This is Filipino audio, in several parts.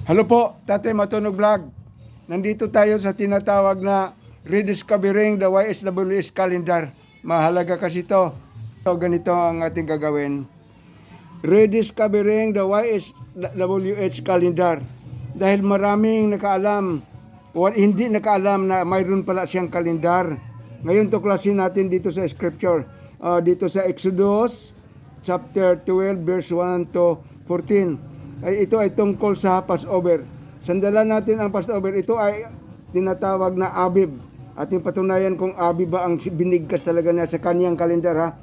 Hello po, Tatay Matunog Vlog. Nandito tayo sa tinatawag na Rediscovering the YSWS Calendar. Mahalaga kasi ito. So, ganito ang ating gagawin. Rediscovering the YSWH Calendar. Dahil maraming nakaalam o hindi nakaalam na mayroon pala siyang kalendar. Ngayon tuklasin natin dito sa scripture. Dito sa Exodus chapter 12 verse 1 to 14. Ito ay tungkol sa Passover. Sandalan natin ang Passover. Ito ay tinatawag na Abib. Ating patunayan kung Abib ba ang binigkas talaga niya sa kaniyang kalendar, ha?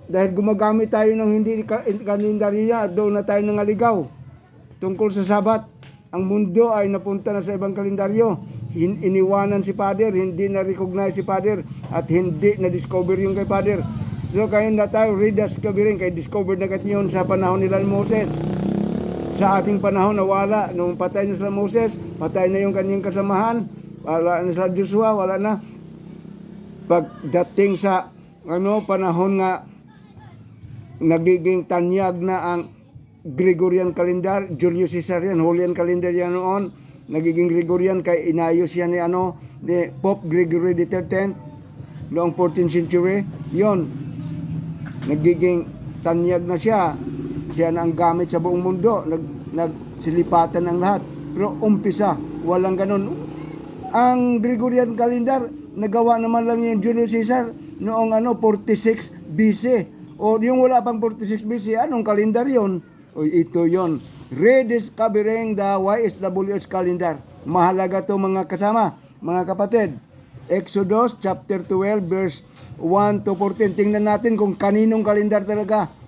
Dahil gumagamit tayo ng hindi kalendar niya, doon na tayo nangaligaw. Tungkol sa Sabat, ang mundo ay napunta na sa ibang kalendaryo. Iniwanan si Father, hindi na-recognize si Father, at hindi na-discover yung kay Father. So kaya na tayo rediscovering, kaya discovered na yun sa panahon nila ni Moses. Sa ating panahon nawala, nung patay na sila Moses, patay na yung kanyang kasamahan, wala na sila Joshua, wala na. Pagdating sa panahon nga nagiging tanyag na ang Gregorian calendar, Julius Caesar yan, Julian calendar yan noon, nagiging Gregorian kay inayos yan ni Pope Gregory XIII noong 14th century. Yon, nagiging tanyag na siya. Siya na ang gamit sa buong mundo. Nagsilipatan ng lahat. Pero umpisa, walang ganun. Ang Gregorian calendar, nagawa naman lang yung Julius Caesar noong 46 BC. O yung wala pang 46 BC, anong kalendar yon? O ito yon. Rediscovering the YSWH calendar. Mahalaga to mga kasama, mga kapatid. Exodus chapter 12 verse 1 to 14. Tingnan natin kung kaninong kalendar talaga.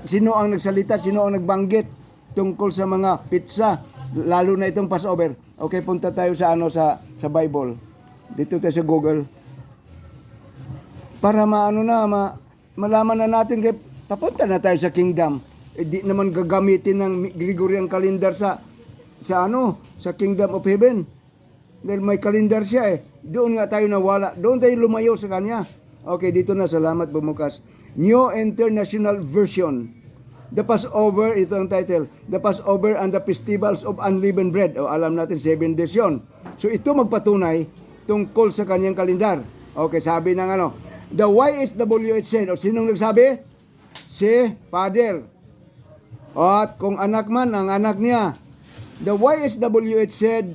Sino ang nagsalita, sino ang nagbanggit tungkol sa mga pizza, lalo na itong Passover. Okay, punta tayo sa sa Bible. Dito tayo sa Google. Para malaman na natin, kay papunta na tayo sa kingdom. Di naman gagamitin ng Gregorian calendar sa kingdom of heaven. Dahil may calendar siya eh. Doon nga tayo nawala. Doon tayo lumayo sa kanya. Okay, dito na. Salamat bumukas. New International Version. The Passover, ito ang title. The Passover and the Festivals of Unleavened Bread. O alam natin, 7 days yun. So ito magpatunay tungkol sa kanyang kalendar. Okay, sabi ng the YSWH said, o sinong nagsabi? Si Father. At kung anak man, ang anak niya. The YSWH said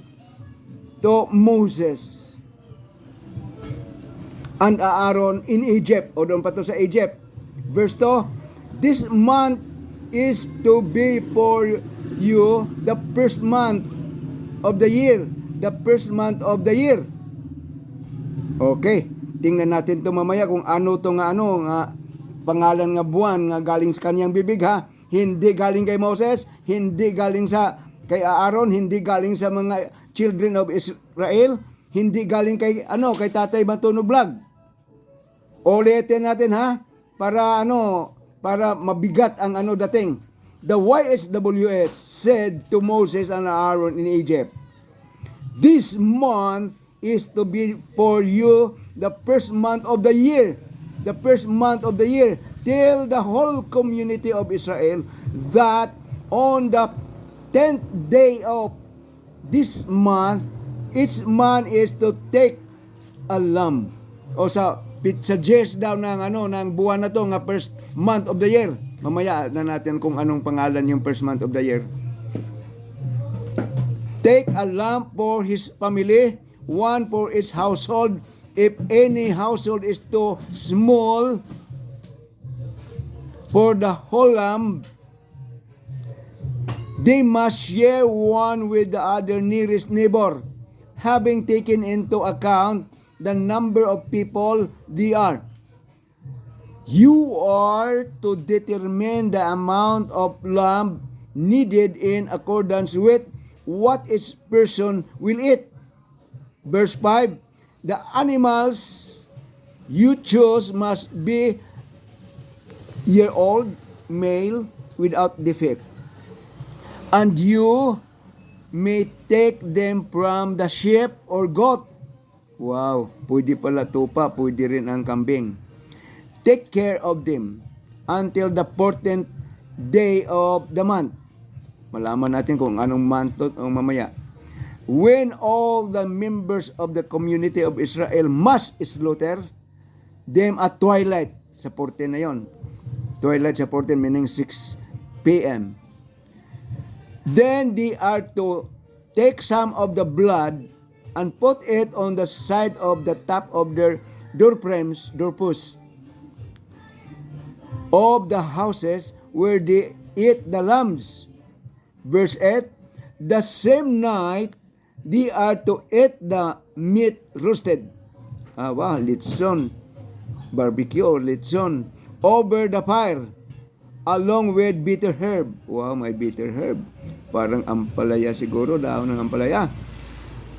to Moses and Aaron in Egypt. O doon pa to sa Egypt. Verse 2, this month is to be for you the first month of the year. The first month of the year. Okay, tingnan natin to mamaya kung ano to nga pangalan nga buwan nga galing sa kanyang bibig, ha. Hindi galing kay Moses, hindi galing kay Aaron, hindi galing sa mga children of Israel, hindi galing kay Tatay Matunog Vlog. Ulitin natin, ha, para mabigat ang dating. The YSWH said to Moses and Aaron in Egypt, this month is to be for you the first month of the year. The first month of the year. Tell the whole community of Israel that on the 10th day of this month, each man is to take a lamb. O sa suggest daw ng buwan na to nga first month of the year. Mamaya na natin kung anong pangalan yung first month of the year. Take a lamb for his family, one for his household. If any household is too small for the whole lamb, they must share one with the other nearest neighbor, having taken into account the number of people they are. You are to determine the amount of lamb needed in accordance with what each person will eat. Verse 5, the animals you choose must be year-old, male, without defect. And you may take them from the sheep or goat. Wow, pwede pala tupa, pwede rin ang kambing. Take care of them until the 14th day of the month. Malaman natin kung anong month to mamaya. When all the members of the community of Israel must slaughter them at twilight. Sa 14 na yon. Twilight sa 14 meaning 6 p.m. Then they are to take some of the blood and put it on the side of the top of their doorposts of the houses where they eat the lambs. Verse 8, the same night they are to eat the meat roasted. Wow, litson, barbecue or litson, over the fire, along with bitter herb. Wow, may bitter herb. Parang ampalaya siguro, daon ng ampalaya.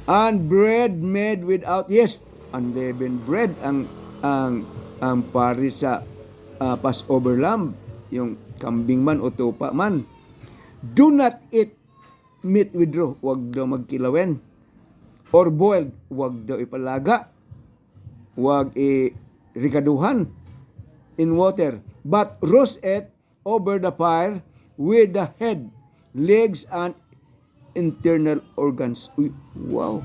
And bread made without yeast. Unleavened bread ang pari sa Passover lamb, yung kambing man o tupa man. Do not eat meat with raw, wag daw magkilawin. Or boiled, wag daw ipalaga. Wag i-rikaduhan in water. But roast it over the fire with the head, legs, and internal organs. Uy, wow.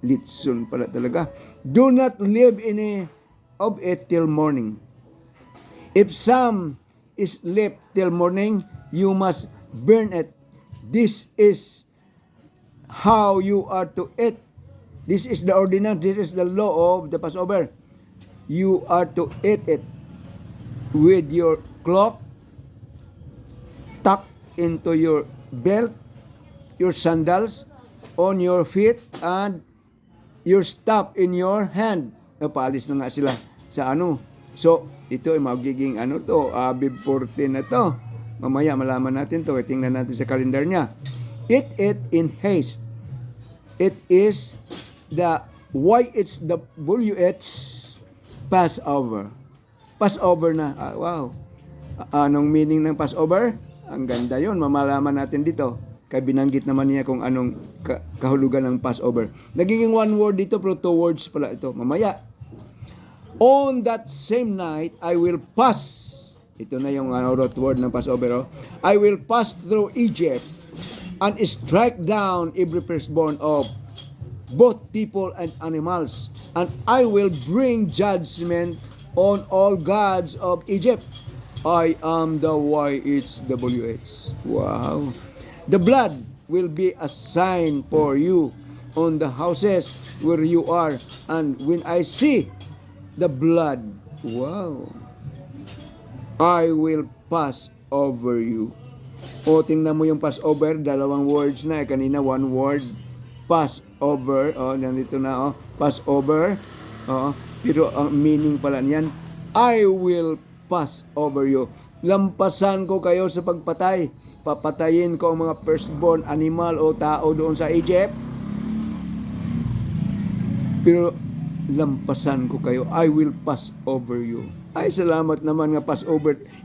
Litson pala talaga. Do not leave any of it till morning. If some is left till morning, you must burn it. This is how you are to eat. This is the ordinance. This is the law of the Passover. You are to eat it with your cloak tucked into your belt, your sandals on your feet, and your staff in your hand. Paalis na nga sila sa ano. So, ito ay magiging Abib 14 na to. Mamaya malaman natin to. Tingnan natin sa kalendar niya. Eat it in haste. It is the YHWH Passover. Passover na. Wow. Anong meaning ng Passover? Ang ganda yon. Mamalaman natin dito. Kaya binanggit naman niya kung anong kahulugan ng Passover. Nagiging one word dito pero two words pala ito. Mamaya. On that same night, I will pass. Ito na yung root word ng Passover. I will pass through Egypt and strike down every firstborn of both people and animals. And I will bring judgment on all gods of Egypt. I am the YHWH. Wow. The blood will be a sign for you on the houses where you are. And when I see the blood, wow, I will pass over you. O, tingnan mo yung Passover, dalawang words na. Kanina, one word. Passover. O, nandito na, Passover. O, pero ang meaning pala niyan, I will pass over you. Lampasan ko kayo sa pagpatay. Papatayin ko ang mga firstborn animal o tao doon sa Egypt. Pero lampasan ko kayo. I will pass over you. Ay, salamat naman nga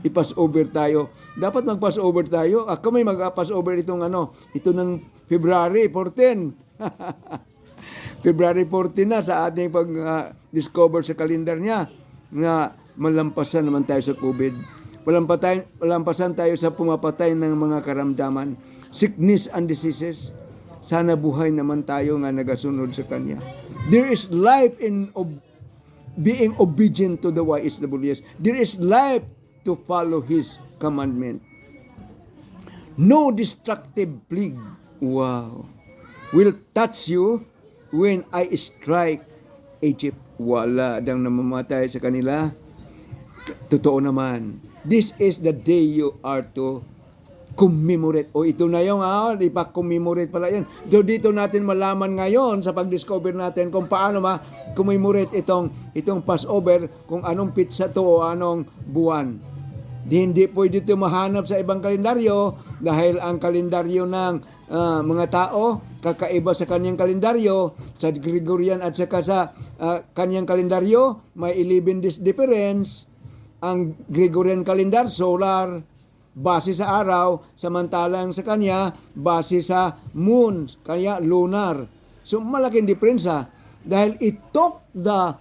i-pass over tayo. Dapat mag-pass over tayo. Ako may mag-pass over itong ito ng February 14. February 14 na sa ating pag-discover sa kalendar niya nga malampasan naman tayo sa COVID. Malampasan tayo sa pumapatay ng mga karamdaman, sickness and diseases. Sana buhay naman tayo nga nagasunod sa Kanya. There is life in being obedient to the YHWH. There is life to follow His commandment. No destructive plague, wow, will touch you when I strike Egypt. Wala dang namamatay sa kanila. Totoo naman. This is the day you are to commemorate. O ito na yung ipa-commemorate pala yan. So dito natin malaman ngayon sa pag-discover natin kung paano ma-commemorate itong Passover, kung anong pizza to o anong buwan. Hindi pwede ito mahanap sa ibang kalendaryo dahil ang kalendaryo ng mga tao kakaiba sa kanyang kalendaryo. Sa Gregorian at saka sa kanyang kalendaryo may 11 days difference. Ang Gregorian calendar solar, base sa araw, samantalang sa kanya base sa moon, kaya lunar. So malaking diferensya dahil it took the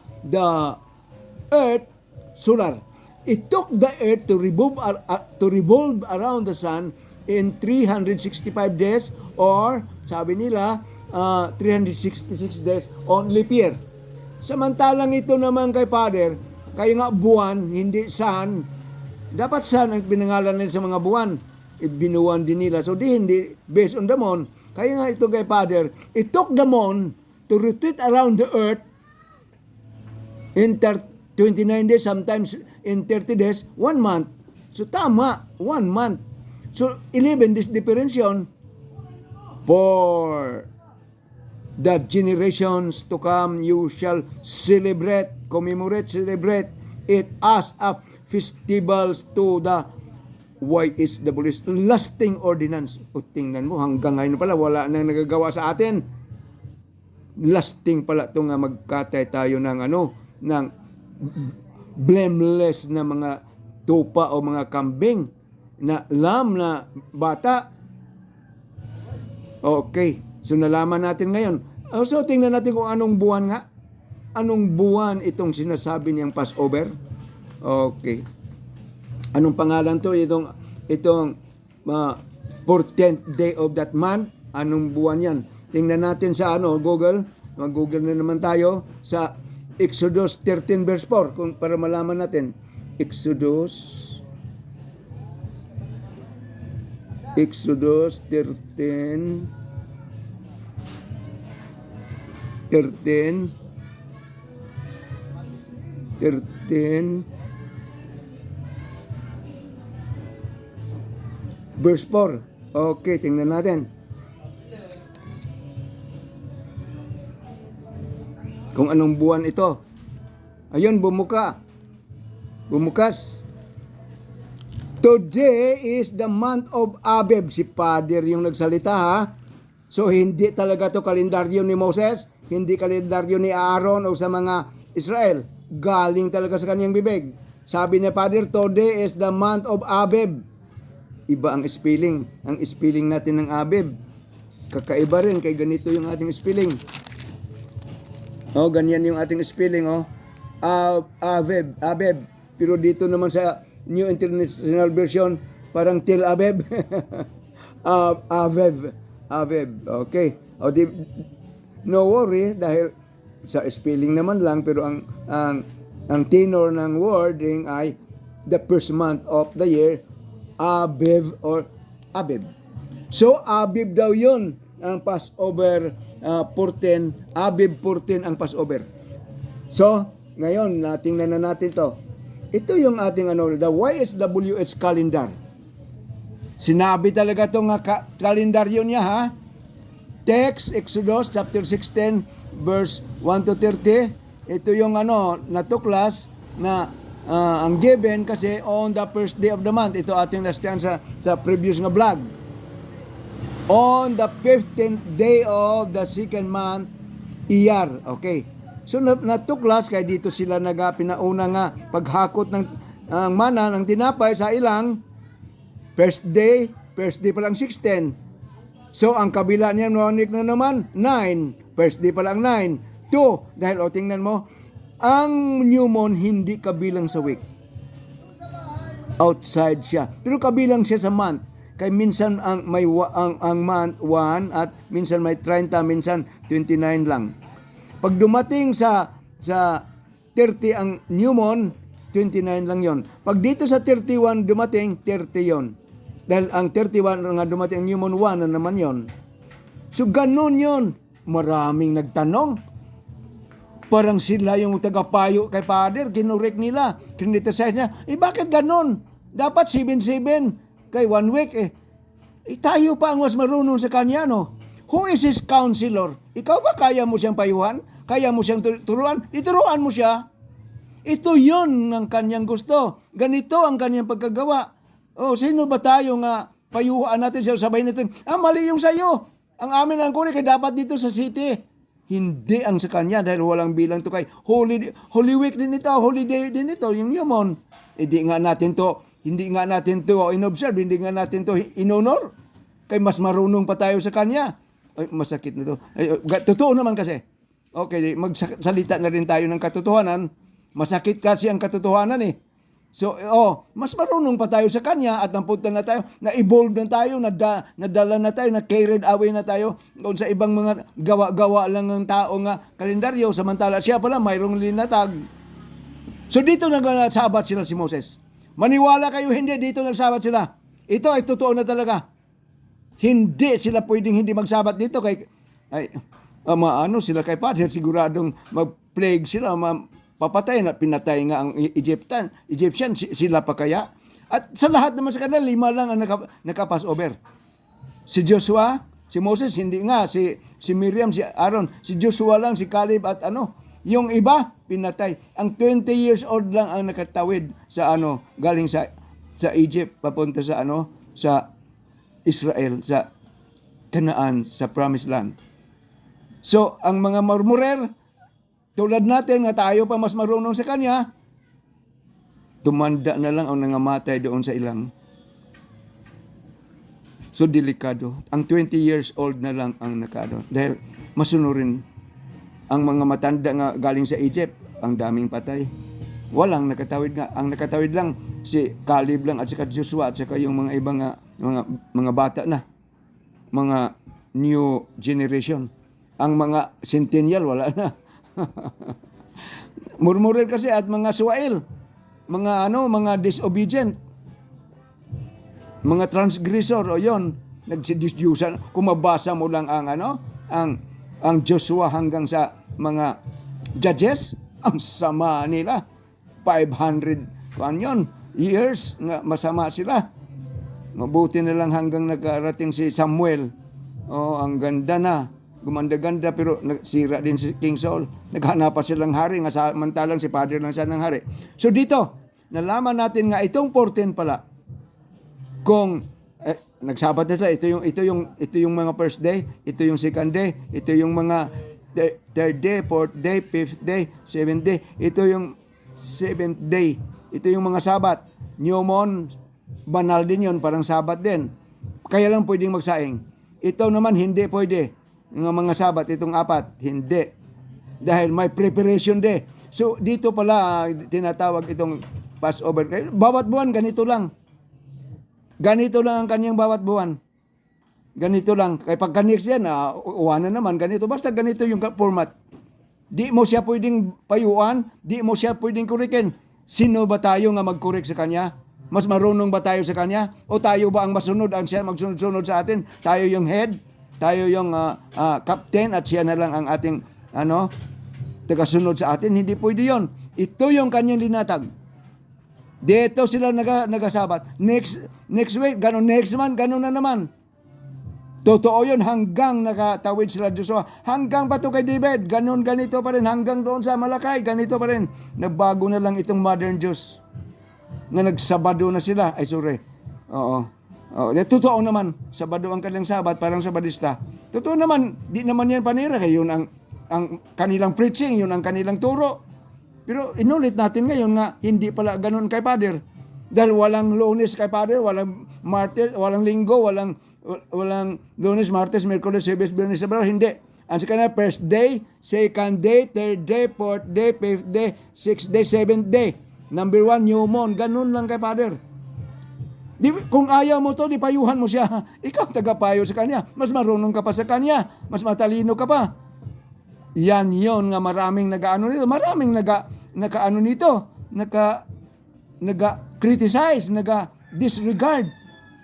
earth solar. It took the earth to revolve around the sun in 365 days or sabi nila 366 days on leap year. Samantalang ito naman kay Father, kaya nga buwan, hindi sun. Dapat sun ang pinangalan nila sa mga buwan. Binuwan din nila. So hindi based on the moon. Kaya nga ito kay Father, it took the moon to rotate around the earth in 29 days, sometimes in 30 days, 1 month. So tama, 1 month. So 11 this differentiation for the generations to come, you shall celebrate, commemorate, celebrate it as a festivals to the YHWH, lasting ordinance. O tingnan mo, hanggang ngayon pala, wala nang nagagawa sa atin. Lasting pala ito nga magkatay tayo ng ng blameless na mga tupa o mga kambing na lamb na bata. Okay. So nalaman natin ngayon. So tingnan natin kung anong buwan nga. Anong buwan itong sinasabi niyang Passover? Okay. Anong pangalan to? Itong 14th day of that month. Anong buwan yan? Tingnan natin sa Google. Mag-Google na naman tayo sa Exodus 13 verse 4 para malaman natin. Exodus 13 verse 4. Okay, tingnan natin. Kung anong buwan ito. Ayun, bumukas. Today is the month of Abib. Si Father yung nagsalita, ha? So, hindi talaga to kalendaryo ni Moses, hindi kalendaryo ni Aaron o sa mga Israel. Galing talaga sa kanyang bibig. Sabi ni Father, today is the month of Abib. Iba ang spelling. Ang spelling natin ng Abib. Kakaiba rin, kay ganito yung ating spelling. Ganyan yung ating spelling, Abib. Pero dito naman sa New International Version, parang Tel Aviv. Aviv. Okay. No worry dahil sa spelling naman lang, pero ang tenor ng wording ay the first month of the year, Aviv or Abib. So Abib daw 'yun ang Passover 14, Abib 14 ang Passover. So ngayon tingnan na natin 'to. Ito yung ating the YHWH calendar. Sinabi talaga itong kalendaryo niya, ha? Text, Exodus chapter 16, verse 1 to 30. Ito yung natuklas na ang given kasi on the first day of the month. Ito ating nastiyan sa previous nga vlog. On the 15th day of the second month, Iyar. Okay. So natuklas, kaya dito sila pinauna nga paghakot ng mana ng tinapay sa ilang first day pa lang 16. So ang kabila niya nonik na naman 9. First day pa lang 9. 2, dahil tingnan mo, ang new moon hindi kabilang sa week. Outside siya. Pero kabilang siya sa month. Kaya minsan ang month 1 at minsan may 30, minsan 29 lang. Pag dumating sa 30 ang new moon, 29 lang yon. Pag dito sa 31 dumating, 30 yon. Dahil ang 31 nga dumating ang new moon, 1 na naman yon. So ganun yon. Maraming nagtanong. Parang sila yung tagapayo kay Father, kinurek nila, criticize niya. Bakit ganun? Dapat 7-7 kay 1 week tayo pa ang mas marunong sa kanya, no? Who is his counselor? Ikaw ba kaya mo siyang payuhan? Kaya mo siyang turuan? Ituruan mo siya. Ito yun ang kanyang gusto. Ganito ang kanyang pagkagawa. Sino ba tayo nga payuhan natin siya, sabay natin, mali yung sayo. Ang amin ang kunin, kaya dapat dito sa city. Hindi ang sa kanya dahil walang bilang to kay Holy Week din ito, holiday din ito, yung yumon. Hindi nga natin to inobserve, hindi nga natin to inonor. Kay mas marunong pa tayo sa kanya. Ay, masakit na to. Totoo naman kasi. Okay, magsalita na rin tayo ng katotohanan. Masakit kasi ang katotohanan . So, mas marunong pa tayo sa kanya at napunta na tayo, na-evolve na tayo, nadala na tayo, na-carried away na tayo kung sa ibang mga gawa-gawa lang ng tao nga kalendaryo, samantala siya pala mayroong linatag. So dito nagsabat sila si Moses. Maniwala kayo, hindi, dito nagsabat sila. Ito ay totoo na talaga. Hindi sila pwedeng hindi magsabat dito kay sila kay Father, siguradong mag-plague sila, papatay na pinatay nga ang Egyptian, sila pa kaya? At sa lahat naman sa kanila, 5 lang ang naka-Passover. Si Joshua, si Moses, hindi nga, si Miriam, si Aaron, si Joshua lang, si Caleb at yung iba, pinatay. Ang 20 years old lang ang nakatawid sa galing sa Egypt, papunta sa sa Israel, sa Canaan, sa Promised Land. So, ang mga murmurer, tulad natin nga tayo pa mas marunong sa kanya, tumanda na lang ang nangamatay doon sa ilang. So, delikado. Ang 20 years old na lang ang nakado. Dahil masunurin ang mga matanda nga galing sa Egypt, ang daming patay. Walang nakatawid nga. Ang nakatawid lang, si Caleb lang at saka Joshua at saka yung mga ibang mga bata na. Mga new generation. Ang mga centennial, wala na. Murmurer kasi at mga suwail, mga disobedient, mga transgressor, o yon, nagsidisyusan. Kung mabasa mo lang ang Joshua hanggang sa mga judges, ang sama nila. 500 years nga masama sila. Mabuti na lang hanggang nakarating si Samuel. Ang ganda na. Gumanda-ganda pero nagsira din si King Saul. Naghanap pa silang hari nga samantalang si Father lang siya ng hari. So dito, nalaman natin nga itong 14 pala. Kung nagsabat na sila, ito yung mga first day, ito yung second day, ito yung mga third day, fourth day, fifth day, seventh day, ito yung seventh day. Ito yung mga sabat. New moon, banal din yun, parang sabat din. Kaya lang pwedeng magsaing. Ito naman hindi pwede. Ng mga sabat, itong 4, hindi. Dahil may preparation day. So, dito pala tinatawag itong Passover. Bawat buwan, ganito lang. Ganito lang ang kanyang bawat buwan. Ganito lang. Kaya pagka next yan, uwanan naman, ganito. Basta ganito yung format. Di mo siya pwedeng payuan, di mo siya pwedeng kurikin. Sino ba tayo nga mag-correct sa kanya? Mas marunong ba tayo sa kanya? O tayo ba ang masunod, ang siya magsunod-sunod sa atin? Tayo yung head? Tayo yung captain at siya na lang ang ating tagasunod sa atin. Hindi pwede yon. Ito yung kanyang linatag. Dito sila nagasabat. Next week, ganun. Next month, ganun na naman. Totoo yun hanggang nakatawid sila Joshua. Hanggang pa to kay David. Ganun, ganito pa rin. Hanggang doon sa Malakay, ganito pa rin. Nagbago na lang itong modern Diyos. Nga nagsabado na sila. Ay, sorry. Oo. Totoo naman, Sabado ang kanilang sabat, parang Sabadista. Totoo naman, di naman yan panira. Kaya yun ang kanilang preaching, yun ang kanilang turo. Pero inulit natin ngayon nga, hindi pala ganun kay Father. Dahil walang Lunes kay Father, walang Martes, walang Linggo, walang Lunes, Martes, Miyerkules, Huwebes, Biyernes, Sabado, hindi. Ang sa kanila, first day, second day, third day, fourth day, fifth day, sixth day, seventh day. Number 1, new moon. Ganun lang kay Father. Kung ayaw mo to, di payuhan mo siya. Ikaw tagapayo sa kanya. Mas marunong ka pa sa kanya. Mas matalino ka pa. Yan yon nga maraming nagaano nito. Maraming nagaano nito. Nag-criticize, nag-disregard.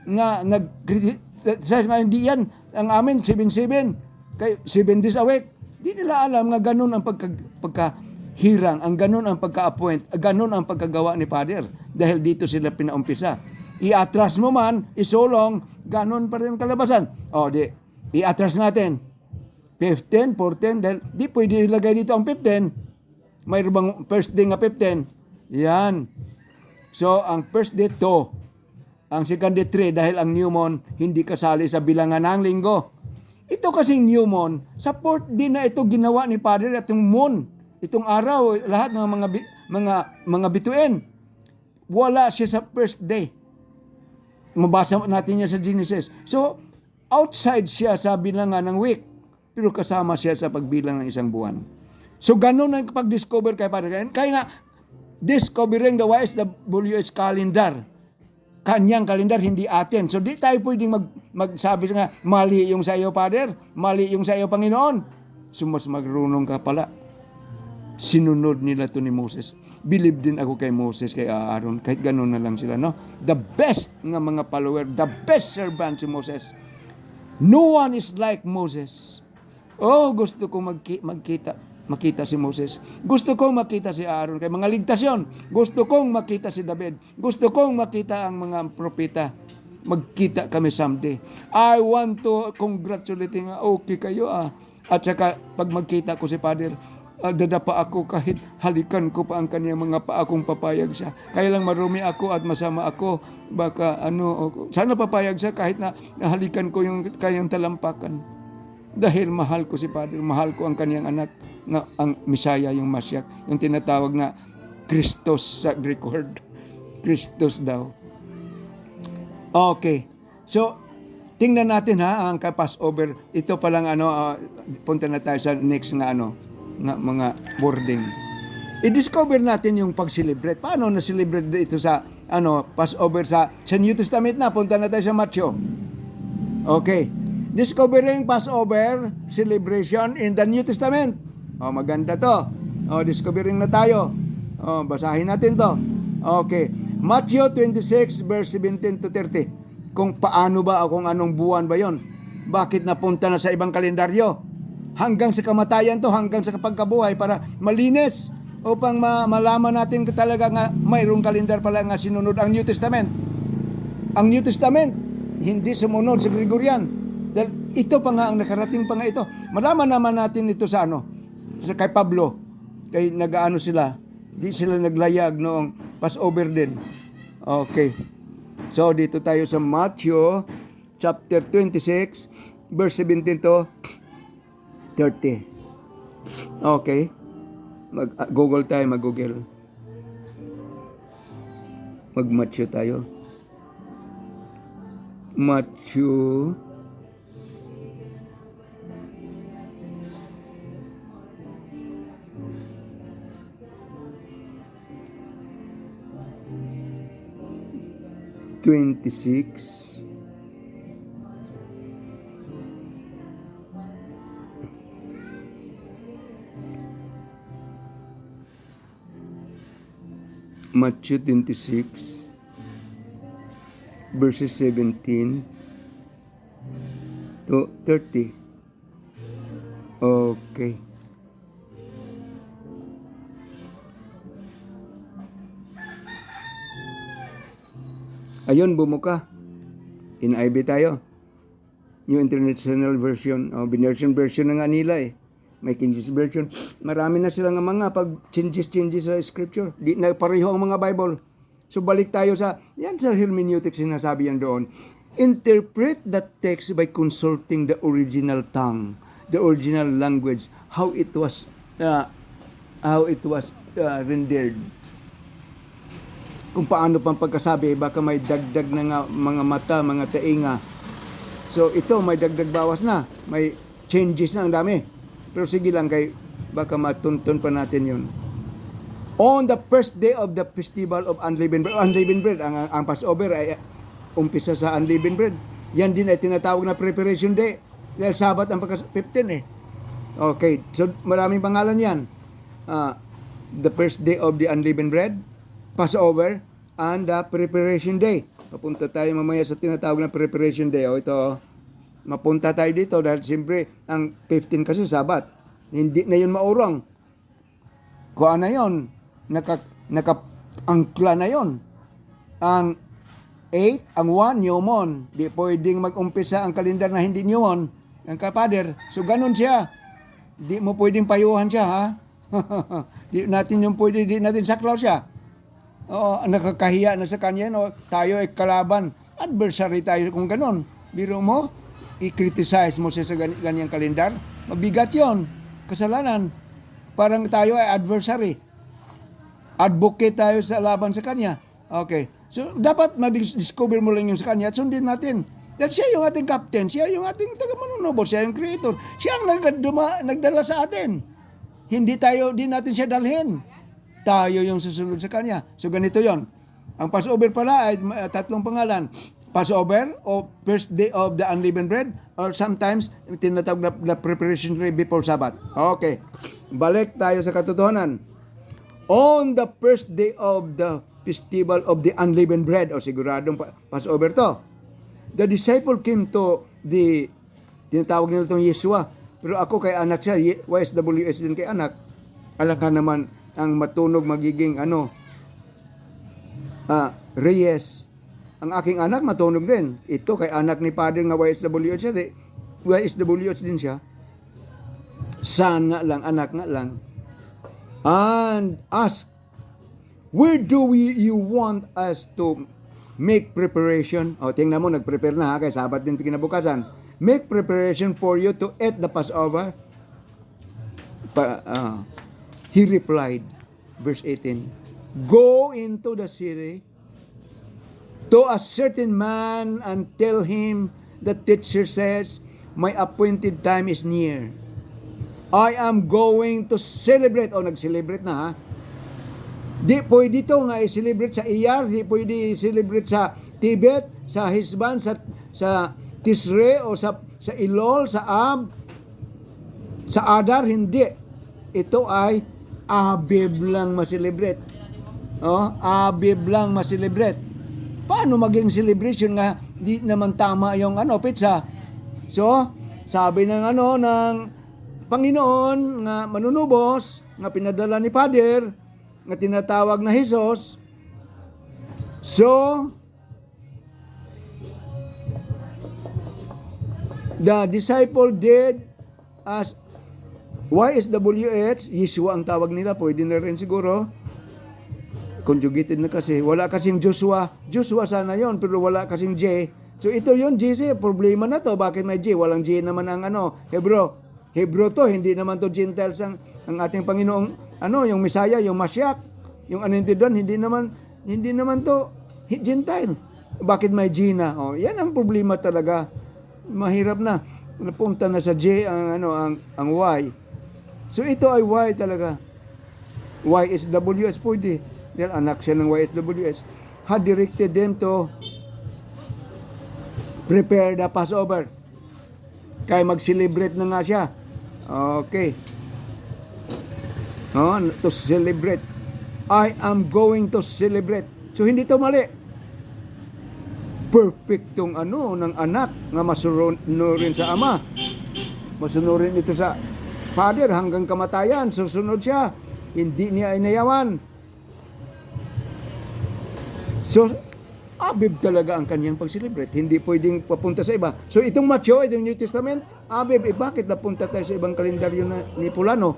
Nag-criticize. Hindi yan. Ang amin, 7-7. 7 days a week. Di nila alam nga ganun ang pagkahirang. Ang ganun ang pagka-appoint. Ganun ang pagkagawa ni Father. Dahil dito sila pinaumpisa. I-atras mo man, isulong, ganun pa rin kalabasan. I-atras natin. 15, 14, dahil di pwede ilagay dito ang 15. May bang first day nga 15? Yan. So, ang first day 2. Ang second day 3, dahil ang new moon hindi kasali sa bilangan ng linggo. Ito kasing new moon, sa fourth day na ito ginawa ni Father at yung moon. Itong araw, lahat ng mga bituin. Wala siya sa first day. Mabasa natin yan sa Genesis. So, outside siya sa bilangan ng week, pero kasama siya sa pagbilang ng isang buwan. So, ganun ang pag-discover kay Father. Kaya nga, discovering the YSWH calendar. Kanyang kalendar, hindi atin. So di tayo pwedeng magsabi nga, mali yung sa iyo, Father, mali yung sa iyo, Panginoon. So mas magrunong ka pala. Sinunod nila to ni Moses. Believe din ako kay Moses, kay Aaron. Kahit ganun na lang sila, no? The best nga mga follower, the best servant si Moses. No one is like Moses. Oh, gusto kong makita si Moses. Gusto kong makita si Aaron. Kay mga ligtas yun. Gusto kong makita si David. Gusto kong makita ang mga propeta. Magkita kami someday. I want to congratulate nga, okay kayo At saka, pag magkita ko si Father, dadapa ako kahit halikan ko pa ang kanyang mga paa kung papayag siya. Kaya lang marumi ako at masama ako. Baka sana papayag siya kahit na halikan ko yung kanyang talampakan. Dahil mahal ko si Father, mahal ko ang kanyang anak, na ang Misaya, yung Masyak, yung tinatawag na Christos sa Greek word. Christos daw. Okay. So, tingnan natin ang Passover. Ito palang punta na tayo sa next nga mga wording. I-discover natin yung pag-celebrate. Paano na-celebrate ito sa Passover sa New Testament na? Punta na tayo sa Matthew. Okay. Discovering Passover celebration in the New Testament. Maganda to. Discovering na tayo. Basahin natin to. Okay. Matthew 26 verse 17 to 30. Kung paano ba, kung anong buwan ba yon? Bakit napunta na sa ibang kalendaryo? Hanggang sa kamatayan to, hanggang sa pagkabuhay para malinis upang malaman natin talaga nga mayroong kalendar pala nga sinunod ang New Testament. Ang New Testament hindi sumunod sa Gregorian. Dahil ito pa nga ang nakarating pa nga ito. Malaman naman natin ito sa kay Pablo. Kay nag-aano sila. Di sila naglayag noong Passover din. Okay. So dito tayo sa Matthew chapter 26 verse 17 to 30. Okay. Google tayo, mag-Google. Mag-Matthew tayo. Matthew 26 Matthew 26 verses 17 to 30. Okay. Ayun, bumuka. NIV tayo. New International Version. Version na nga nila May King James Version. Marami na sila nga mga pag-changes sa scripture. Di na pareho ang mga Bible. So balik tayo sa hermeneutics sinasabi yan doon. Interpret the text by consulting the original tongue, the original language, how it was rendered. Kung paano pang pagkasabi, baka may dagdag na nga mga mata, mga tainga. So ito, may dagdag bawas na. May changes na ang dami. Pero sige lang, baka matuntun pa natin yun. On the first day of the festival of unleavened bread, ang Passover ay umpisa sa unleavened bread. Yan din ay tinatawag na preparation day. Dahil Sabat ang pagka-15 Okay, so maraming pangalan yan. The first day of the unleavened bread, Passover, and the preparation day. Papunta tayo mamaya sa tinatawag na preparation day. Ito, mapunta tayo dito dahil siyempre ang 15 kasi Sabat. Hindi na yun maurang. Kung ano yun, naka-angkla na yun. Ang 8, ang 1, Newmon. Di pwedeng mag-umpisa ang kalendar na hindi Newmon. Ang kapader. So, ganun siya. Di mo pwedeng payuhan siya, ha? Di natin saklaw siya. Nakakahiya na sa kanya, tayo ay kalaban. Adversary tayo kung ganun. Biro mo, i-criticize mo siya sa ganyang kalendar. Mabigat yon, kasalanan. Parang tayo ay adversary. Advocate tayo sa laban sa kanya. Okay. So, dapat ma-discover mo lang yung sa kanya at sundin natin. Dahil siya yung ating captain, siya yung ating taga-manunobo, siya yung creator. Siya ang nagdala sa atin. Hindi natin siya dalhin. tayo yung susunod sa Kanya. So ganito yon. Ang Passover pala ay tatlong pangalan. Passover o first day of the unleavened bread, or sometimes tinatawag na preparation day before Sabbath. Okay. Balik tayo sa katotohanan. On the first day of the festival of the unleavened bread, o siguradong Passover to, the disciple came to the, tinatawag nila itong Yeshua, pero ako kay anak siya, YSWS din kay anak. Alam ka naman, ang matunog magiging Reyes. Ang aking anak matunog din. Ito kay anak ni Father nga YSWS siya, YSWS din siya. Son nga lang, anak nga lang. And ask, where do you want us to make preparation? O, tingnan mo, nag-prepare na kay Sabat din kinabukasan. Make preparation for you to eat the Passover. He replied, verse 18, go into the city to a certain man and tell him, the teacher says, my appointed time is near. I am going to celebrate. O, nag-celebrate na ha. Di pwede ito nga i-celebrate sa Iyar, di pwede i-celebrate sa Tibet, sa Hisban, sa Tisre, o sa Ilol, sa Ab, sa Adar, hindi. Ito ay Abib lang ma-celebrate. Abib lang ma-celebrate. Paano maging celebration nga di naman tama yung pizza? So, sabi ng ng Panginoon nga manunubos, nga pinadala ni Father, nga tinatawag na Jesus. So, the disciple did as YSWH, Yeshua ang tawag nila, pwede na rin siguro. Conjugated na kasi. Wala kasing Joshua. Joshua sana yon, pero wala kasing J. So ito yon, JC, problema na to. Bakit may J? Walang J naman ang Hebrew to, hindi naman to Gentiles ang ating Panginoong yung Messiah, yung Mashiach, yung anointed one, hindi naman to Gentile. Bakit may G na? Yan ang problema talaga. Mahirap na. Napunta na sa J ang Y. So ito ay Y talaga. YSWS pwede. Dahil anak siya ng YSWS. Had directed them to prepare the Passover. Kaya mag-celebrate na nga siya. Okay. To celebrate. I am going to celebrate. So, hindi to mali. Perfectong ng anak nga masunurin sa ama. Masunurin ito sa Father hanggang kamatayan. Susunod siya. Hindi niya inayawan. So, Abib talaga ang kanyang pag-celebrate. Hindi pwedeng papunta sa iba. So, itong Matthew, itong New Testament, Abib, bakit napunta tayo sa ibang kalendaryo ni Pulano?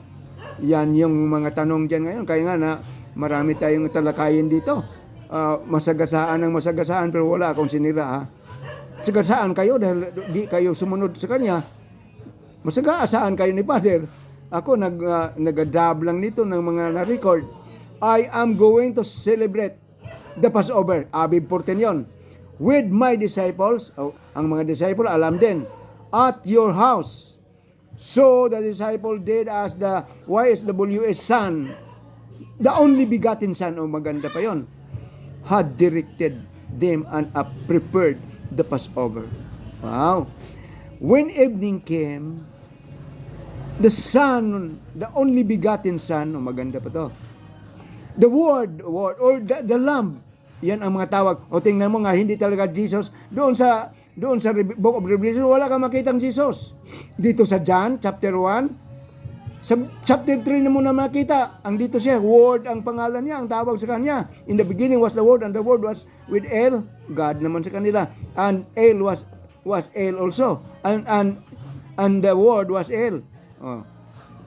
Yan yung mga tanong dyan ngayon. Kaya nga na marami tayong talakayin dito. Masagasaan ng masagasaan, pero wala akong sinira. Ha? Sagasaan kayo dahil di kayo sumunod sa kanya. Masagasaan kayo ni Father. Ako, nag-adab lang nito ng mga na-record. I am going to celebrate the Passover. Abib 14 yon. With my disciples, ang mga disciple alam din, at your house. So the disciple did as the YSWS son, the only begotten son, maganda pa yon, had directed them and prepared the Passover. Wow. When evening came, the son, the only begotten son, maganda pa to, the word or the lamb, yan ang mga tawag. O tingnan mo nga, hindi talaga Jesus. Doon sa Book of Revelation, wala kang makitang Jesus. Dito sa John, chapter 1, sa chapter 3 na muna makita. Ang dito siya, Word ang pangalan niya, ang tawag sa kanya. In the beginning was the Word, and the Word was with El, God naman sa kanila. And El was El also. And the Word was El.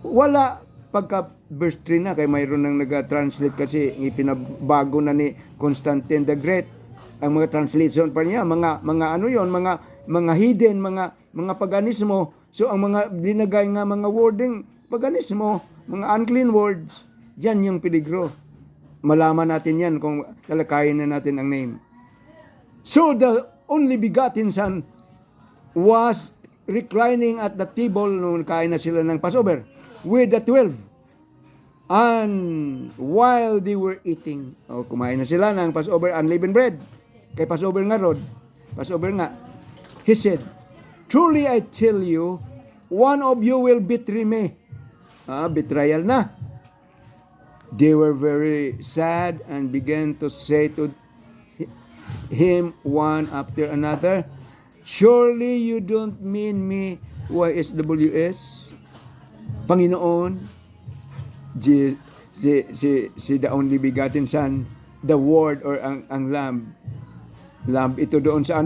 Wala pagka verse 3 na, kaya mayroon nang nag-translate kasi ipinabago na ni Constantine the Great ang mga translation pa niya, mga hidden, mga paganismo. So ang mga dinagay nga mga wording paganismo, mga unclean words, yan yung peligro. Malaman natin yan kung talakayin na natin ang name. So the only begotten son was reclining at the table nung kain na sila ng Passover with the 12. And while they were eating, kumain na sila ng Passover unleavened bread. Kay Passover nga rod. Passover nga. He said, "Truly I tell you, one of you will betray me." Betrayal na. They were very sad and began to say to him one after another, "Surely you don't mean me, YSWS?" Panginoon, si the only begotten Son, the Word or ang Lamb. Lamb ito doon sa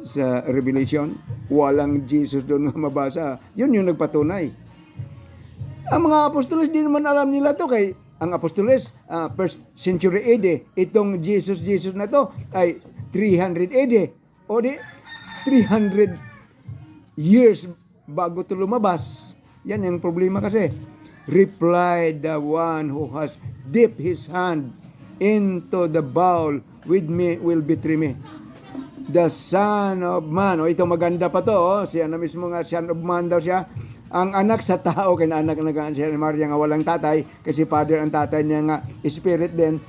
sa Revelation. Walang Jesus doon nga mabasa. Yun yung nagpatunay. Ang mga apostoles, di naman alam nila to kay ang apostoles, first century AD. Itong Jesus na to ay 300 AD. O di, 300 years bago to lumabas. Yan yung problema kasi. Replied the one who has dipped his hand into the bowl with me will betray me. The Son of Man. Ito maganda pa to. Siya na mismo nga, Son of Man daw siya. Ang anak sa tao, kaya anak siya ni Maria nga walang tatay, kasi father ang tatay niya nga, spirit din.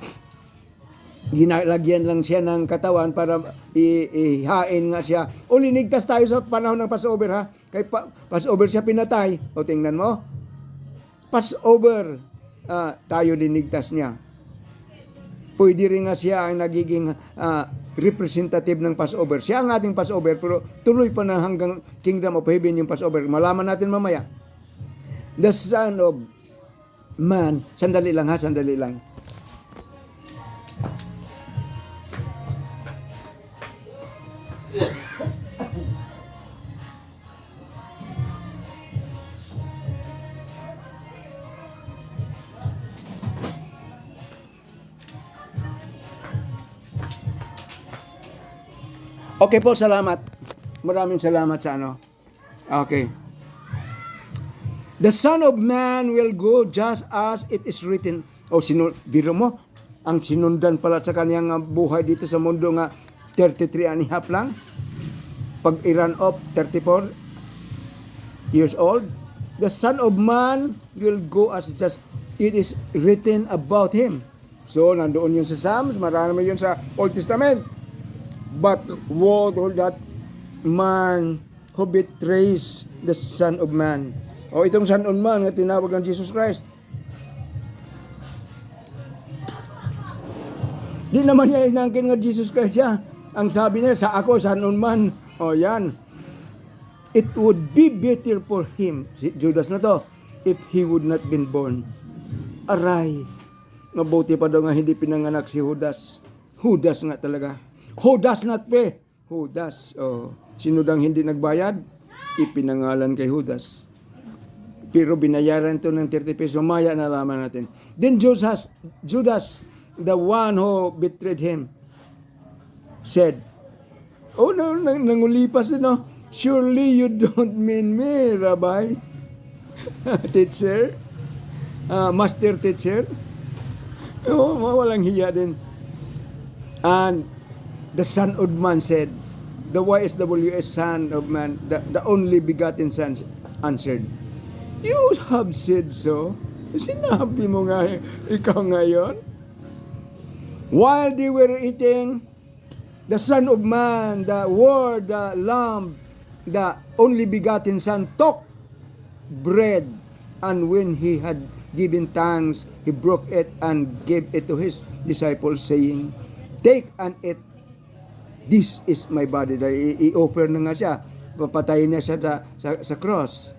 Ginalagyan lang siya ng katawan para ihain nga siya. O linigtas tayo sa panahon ng Passover ha. Kay Passover siya pinatay. O tingnan mo. Passover, tayo linigtas niya. Pwede rin nga siya ang nagiging representative ng Passover. Siya ang ating Passover, pero tuloy pa na hanggang Kingdom of Heaven yung Passover. Malaman natin mamaya. The Son of Man. Sandali lang. Okay po, salamat. Maraming salamat sa Okay. The Son of Man will go just as it is written. Biro mo, ang sinundan pala sa kanyang buhay dito sa mundo nga 33 and a half lang. Pag i-run off 34 years old. The Son of Man will go as just it is written about him. So, nandoon yun sa Psalms, marami yun sa Old Testament. But woe to that man who betrays the Son of Man. Itong Son of Man na tinawag ng Jesus Christ. Di naman niya inangkin nga Jesus Christ siya. Ang sabi niya, sa ako, Son of Man. Yan. It would be better for him, si Judas na to, if he would not been born. Aray. Mabuti pa daw nga hindi pinanganak si Judas. Judas nga talaga. Who does not pay? Judas. Sino dang hindi nagbayad? Ipinangalan kay Judas. Pero binayaran to ng 30 pesos. Maya na laman natin. Then Judas, the one who betrayed him, said, nangulipas din, "Surely you don't mean me, Rabbi." Teacher? Master teacher? Walang hiya din. And the Son of Man said, the YSWS Son of Man, the only begotten Son, answered, "You have said so." Sinabi mo nga, ikaw ngayon. While they were eating, the Son of Man, the Word, the Lamb, the only begotten Son, took bread, and when he had given thanks, he broke it and gave it to his disciples, saying, "Take and eat. This is my body." I-offer na nga siya. Papatayin na siya sa cross.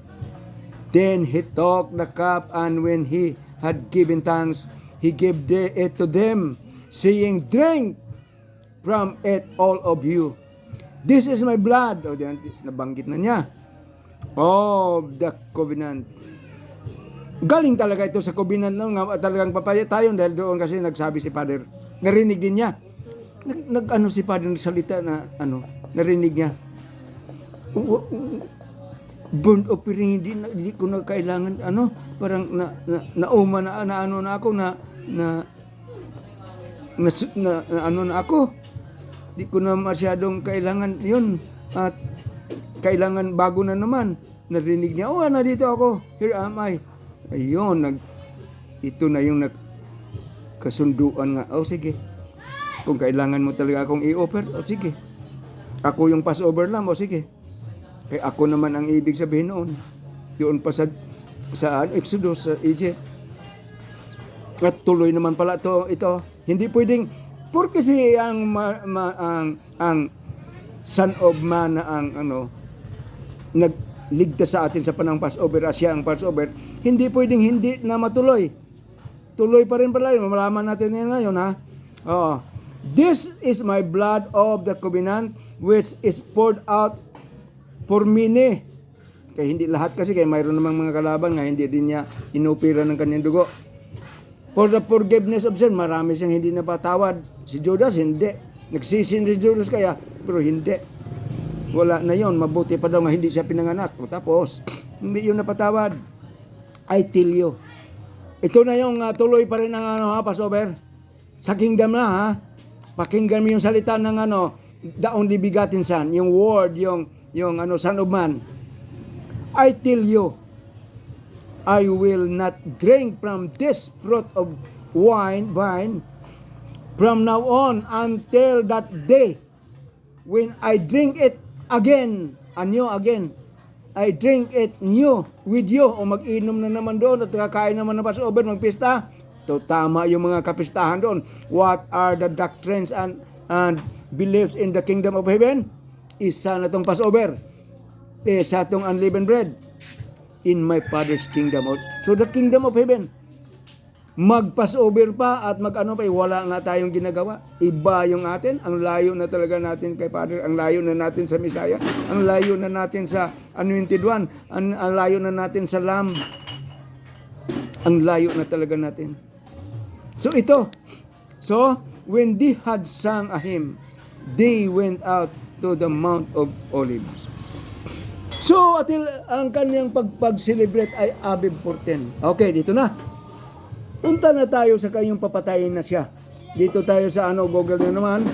Then he took the cup, and when he had given thanks, he gave it to them, saying, "Drink from it, all of you. This is my blood." Nabanggit na niya. The covenant. Galing talaga ito sa covenant. Talagang papaya tayo dahil doon kasi nagsabi si Father. Narinig din niya. Si Father nagsalita na narinig niya. Burnt offering, hindi ko na kailangan, parang nauma na ako, ako. Hindi ko na masyadong kailangan yun. At kailangan bago na naman. Narinig niya, nandito ako. Here am I. Ayun, ito na yung kasunduan nga. O sige, kung kailangan mo talaga akong i-offer, o sige. Ako yung Passover lang, o sige. Kaya ako naman ang ibig sabihin noon. Doon pa sa Exodus, sa Egypt. At tuloy naman pala ito. Hindi pwedeng, porque si ang Son of Man na nagligtas sa atin sa panahong Passover, siya ang Passover, hindi pwedeng hindi na matuloy. Tuloy pa rin pala yun. Malaman natin yan ngayon, ha? Oo. This is my blood of the covenant which is poured out for many. Kaya hindi lahat kasi, kaya mayroon namang mga kalaban nga hindi din niya inupira ng kanyang dugo. For the forgiveness of sin, marami siyang hindi napatawad. Si Judas, hindi. Nagsisin si Judas kaya, pero hindi. Wala na yon. Mabuti pa daw nga hindi siya pinanganak. O tapos, hindi yun napatawad. I tell you. Ito na yung tuloy pa rin ng Passover. Sa kingdom na, ha? Pakinggan mo yung salita ng the only begotten Son, yung word, yung Son of Man. I tell you, I will not drink from this fruit of wine from now on until that day when I drink it again, anew again. I drink it new with you. O mag-inom na naman doon at kakain naman ng Passover, magpista. So, tama yung mga kapistahan doon. What are the doctrines and beliefs in the kingdom of heaven? Isa na itong Passover. Isa itong unleavened bread. In my Father's kingdom. So, the kingdom of heaven. Mag-Passover pa at wala nga tayong ginagawa. Iba yung atin. Ang layo na talaga natin kay Father. Ang layo na natin sa Messiah. Ang layo na natin sa Anointed One. Ang layo na natin sa Lamb. Ang layo na talaga natin. So ito. So, when they had sung a hymn, they went out to the Mount of Olives. So, atil ang kanyang pag-celebrate ay Abib 14. Okay, dito na. Punta na tayo sa kayong papatayin na siya. Dito tayo sa Google na naman.